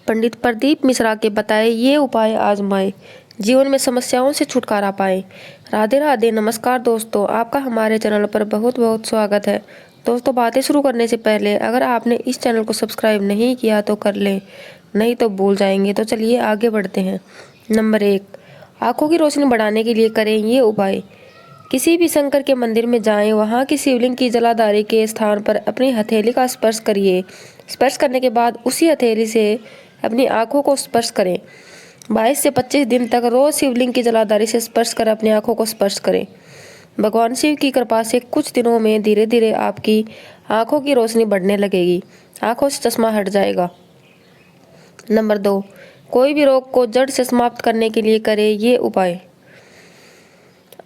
पंडित प्रदीप मिश्रा के बताए ये उपाय आजमाएं, जीवन में समस्याओं से छुटकारा पाएं। राधे राधे, नमस्कार दोस्तों, आपका हमारे चैनल पर बहुत बहुत स्वागत है। दोस्तों, बातें शुरू करने से पहले अगर आपने इस चैनल को सब्सक्राइब नहीं किया तो कर लें, नहीं तो भूल जाएंगे। तो चलिए आगे बढ़ते हैं। नंबर 1, आंखों की रोशनी बढ़ाने के लिए करें ये उपाय। किसी भी शंकर के मंदिर में जाएं, वहां की शिवलिंग की जलाधारी के स्थान पर अपनी हथेली का स्पर्श करिए। स्पर्श करने के बाद उसी हथेली से अपनी आंखों को स्पर्श करें। 22 से 25 दिन तक रोज शिवलिंग की जलाधारी से स्पर्श कर अपनी आंखों को स्पर्श करें। भगवान शिव की कृपा से कुछ दिनों में धीरे धीरे आपकी आंखों की रोशनी बढ़ने लगेगी, आंखों से चश्मा हट जाएगा। नंबर 2, कोई भी रोग को जड़ से समाप्त करने के लिए करें ये उपाय।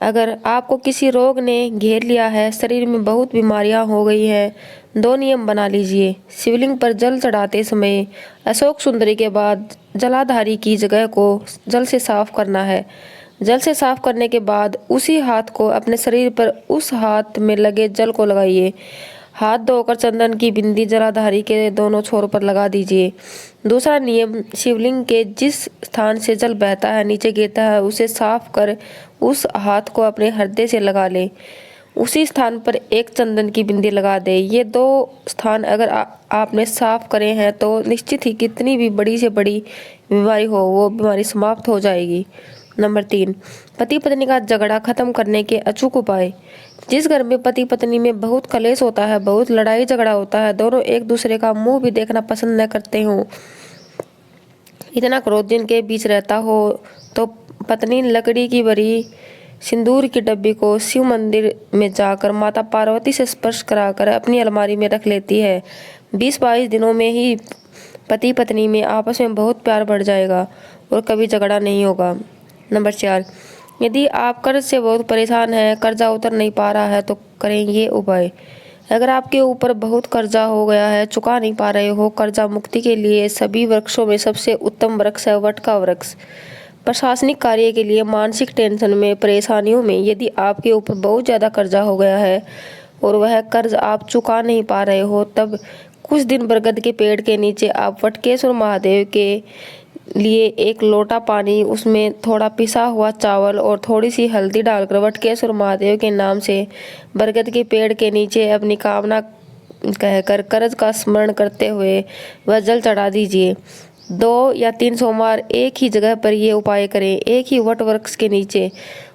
अगर आपको किसी रोग ने घेर लिया है, शरीर में बहुत बीमारियां हो गई हैं, 2 नियम बना लीजिए। शिवलिंग पर जल चढ़ाते समय अशोक सुंदरी के बाद जलाधारी की जगह को जल से साफ करना है। जल से साफ करने के बाद उसी हाथ को अपने शरीर पर उस हाथ में लगे जल को लगाइए। हाथ धोकर चंदन की बिंदी जलाधारी के दोनों छोर पर लगा दीजिए। दूसरा नियम, शिवलिंग के जिस स्थान से जल बहता है नीचे गिरता है, उसे साफ कर उस हाथ को अपने हृदय से लगा ले। उसी स्थान पर एक चंदन की बिंदी लगा दे। ये 2 स्थान अगर आपने साफ करे हैं तो निश्चित ही कितनी भी बड़ी से बड़ी बीमारी हो, वो बीमारी समाप्त हो जाएगी। नंबर 3, पति पत्नी का झगड़ा खत्म करने के अचूक उपाय। जिस घर में पति पत्नी में बहुत कलेश होता है, बहुत लड़ाई झगड़ा होता है, दोनों एक दूसरे का मुंह भी देखना पसंद न करते हो, इतना क्रोध जिनके बीच रहता हो, तो पत्नी लकड़ी की बड़ी सिंदूर की डब्बी को शिव मंदिर में जाकर माता पार्वती से स्पर्श कराकर अपनी अलमारी में रख लेती है। 20-22 दिनों में ही पति पत्नी में आपस में बहुत प्यार बढ़ जाएगा और कभी झगड़ा नहीं होगा। नंबर 4, यदि आप कर्ज से बहुत परेशान हैं, कर्जा उतर नहीं पा रहा है, तो करें ये उपाय। अगर आपके ऊपर बहुत कर्जा हो गया है, चुका नहीं पा रहे हो, कर्जा मुक्ति के लिए सभी वृक्षों में सबसे उत्तम वृक्ष है वट का वृक्ष। प्रशासनिक कार्य के लिए, मानसिक टेंशन में, परेशानियों में यदि आपके ऊपर बहुत ज़्यादा कर्जा हो गया है और वह कर्ज आप चुका नहीं पा रहे हो, तब कुछ दिन बरगद के पेड़ के नीचे आप वटकेश्वर महादेव के लिए 1 लोटा पानी, उसमें थोड़ा पिसा हुआ चावल और थोड़ी सी हल्दी डालकर वटकेश्वर महादेव के नाम से बरगद के पेड़ के नीचे अपनी कामना कहकर कर्ज का स्मरण करते हुए वह जल चढ़ा दीजिए। 2 या 3 सोमवार एक ही जगह पर ये उपाय करें, एक ही वट वृक्ष के नीचे,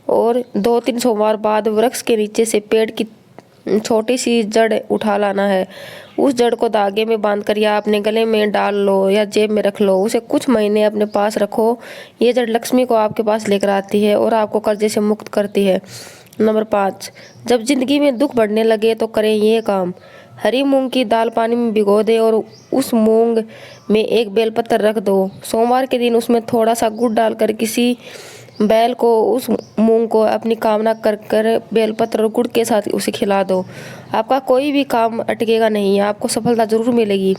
और 2-3 सोमवार बाद वृक्ष के नीचे से पेड़ की छोटी सी जड़ उठा लाना है। उस जड़ को धागे में बांधकर या अपने गले में डाल लो या जेब में रख लो, उसे कुछ महीने अपने पास रखो। ये जड़ लक्ष्मी को आपके पास लेकर आती है और आपको कर्जे से मुक्त करती है। नंबर 5, जब जिंदगी में दुख बढ़ने लगे तो करें ये काम। हरी मूंग की दाल पानी में भिगो दे और उस मूंग में 1 बेलपत्र रख दो। सोमवार के दिन उसमें थोड़ा सा गुड़ डालकर किसी बैल को उस मूंग को अपनी कामना कर कर बेलपत्र और गुड़ के साथ उसे खिला दो। आपका कोई भी काम अटकेगा नहीं, आपको सफलता जरूर मिलेगी,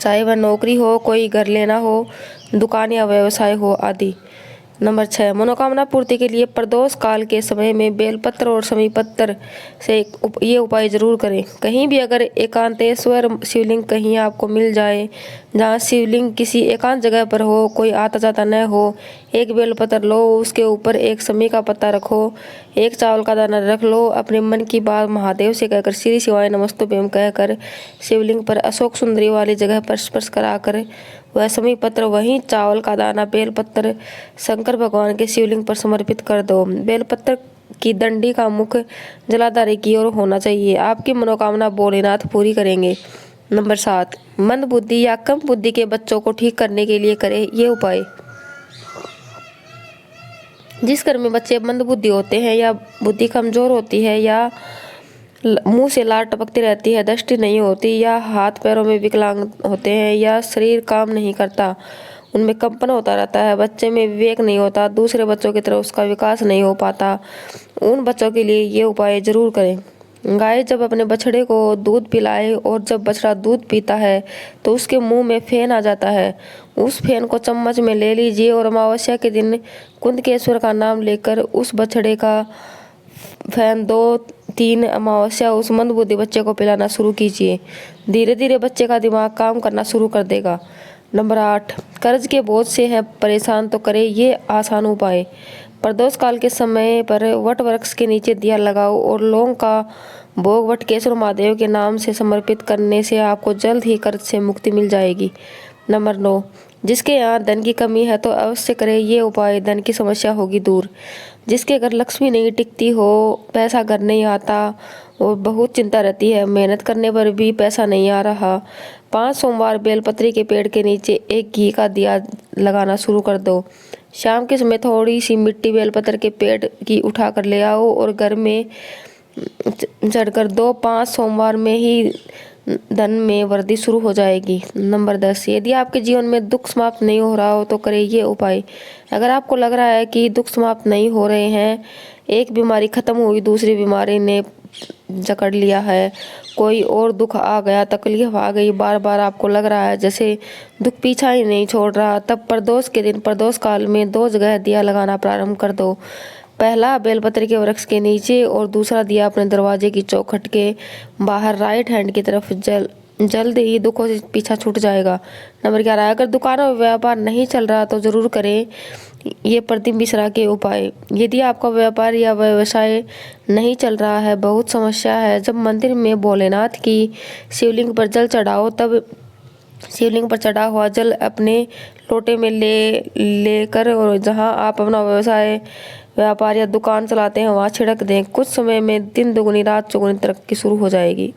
चाहे वह नौकरी हो, कोई घर लेना हो, दुकान या व्यवसाय हो आदि। नंबर 6, मनोकामना पूर्ति के लिए प्रदोष काल के समय में बेलपत्र और समी पत्र से ये उपाय जरूर करें। कहीं भी अगर एकांतेश्वर शिवलिंग कहीं आपको मिल जाए, जहाँ शिवलिंग किसी एकांत जगह पर हो, कोई आता जाता न हो, 1 बेलपत्र लो, उसके ऊपर 1 समी का पत्ता रखो, 1 चावल का दाना रख लो। अपने मन की बात महादेव से कहकर श्री शिवाय नमस्तुभ्यम कहकर शिवलिंग पर अशोक सुंदरी वाली जगह पर स्पर्श कराकर वह समी पत्र, वहीं चावल का दाना, बेलपत्र शंकर भगवान के शिवलिंग पर समर्पित कर दो। बेलपत्र की डंडी का मुख जलाधारी की ओर होना चाहिए। आपकी मनोकामना भोलेनाथ पूरी करेंगे। नंबर 7, मंद बुद्धि या कम बुद्धि के बच्चों को ठीक करने के लिए करें ये उपाय। जिस घर में बच्चे मंद बुद्धि होते हैं या बुद्धि कमजोर होती है या मुंह से लार टपकती रहती है, दृष्टि नहीं होती, या हाथ पैरों में विकलांग होते हैं, या शरीर काम नहीं करता, उनमें कंपन होता रहता है, बच्चे में विवेक नहीं होता, दूसरे बच्चों की तरह उसका विकास नहीं हो पाता, उन बच्चों के लिए ये उपाय जरूर करें। गाय जब अपने बछड़े को दूध पिलाए और जब बछड़ा दूध पीता है तो उसके मुंह में फेन आ जाता है। उस फेन को चम्मच में ले लीजिए और अमावस्या के दिन कुंदकेश्वर का नाम लेकर उस बछड़े का फैन 2-3 अमावस्या उस मंदबुद्धि बच्चे को पिलाना शुरू कीजिए। धीरे धीरे बच्चे का दिमाग काम करना शुरू कर देगा। नंबर 8, कर्ज के बोझ से है परेशान तो करे ये आसान उपाय। प्रदोष काल के समय पर वट वृक्ष के नीचे दिया लगाओ और लौंग का भोग वटकेश्वर महादेव के नाम से समर्पित करने से आपको जल्द ही कर्ज से मुक्ति मिल जाएगी। नंबर 9, जिसके यहाँ धन की कमी है तो अवश्य करें ये उपाय, धन की समस्या होगी दूर। जिसके घर लक्ष्मी नहीं टिकती हो, पैसा घर नहीं आता और बहुत चिंता रहती है, मेहनत करने पर भी पैसा नहीं आ रहा, 5 सोमवार बेलपत्री के पेड़ के नीचे एक घी का दिया लगाना शुरू कर दो। शाम के समय थोड़ी सी मिट्टी बेलपत्र के पेड़ की उठा कर ले आओ और घर में चढ़कर दो, 5 सोमवार में ही धन में वृद्धि शुरू हो जाएगी। नंबर 10, यदि आपके जीवन में दुख समाप्त नहीं हो रहा हो तो करें ये उपाय। अगर आपको लग रहा है कि दुख समाप्त नहीं हो रहे हैं, एक बीमारी खत्म हुई दूसरी बीमारी ने जकड़ लिया है, कोई और दुख आ गया, तकलीफ आ गई, बार बार आपको लग रहा है जैसे दुख पीछा ही नहीं छोड़ रहा, तब प्रदोष के दिन प्रदोष काल में 2 जगह दिया लगाना प्रारंभ कर दो। पहला बेलपत्र के वृक्ष के नीचे और दूसरा दिया अपने दरवाजे की चौखट के बाहर राइट हैंड की तरफ। जल्द ही दुखों से पीछा छूट जाएगा। नंबर 11, अगर दुकान और व्यापार नहीं चल रहा तो जरूर करें ये प्रदीप मिश्रा के उपाय। यदि आपका व्यापार या व्यवसाय नहीं चल रहा है, बहुत समस्या है, जब मंदिर में भोलेनाथ की शिवलिंग पर जल चढ़ाओ तब शिवलिंग पर चढ़ा हुआ जल अपने लोटे में लेकर और जहां आप अपना व्यवसाय व्यापार या दुकान चलाते हैं वहां छिड़क दें। कुछ समय में दिन दुगनी रात चौगुनी तरक्की शुरू हो जाएगी।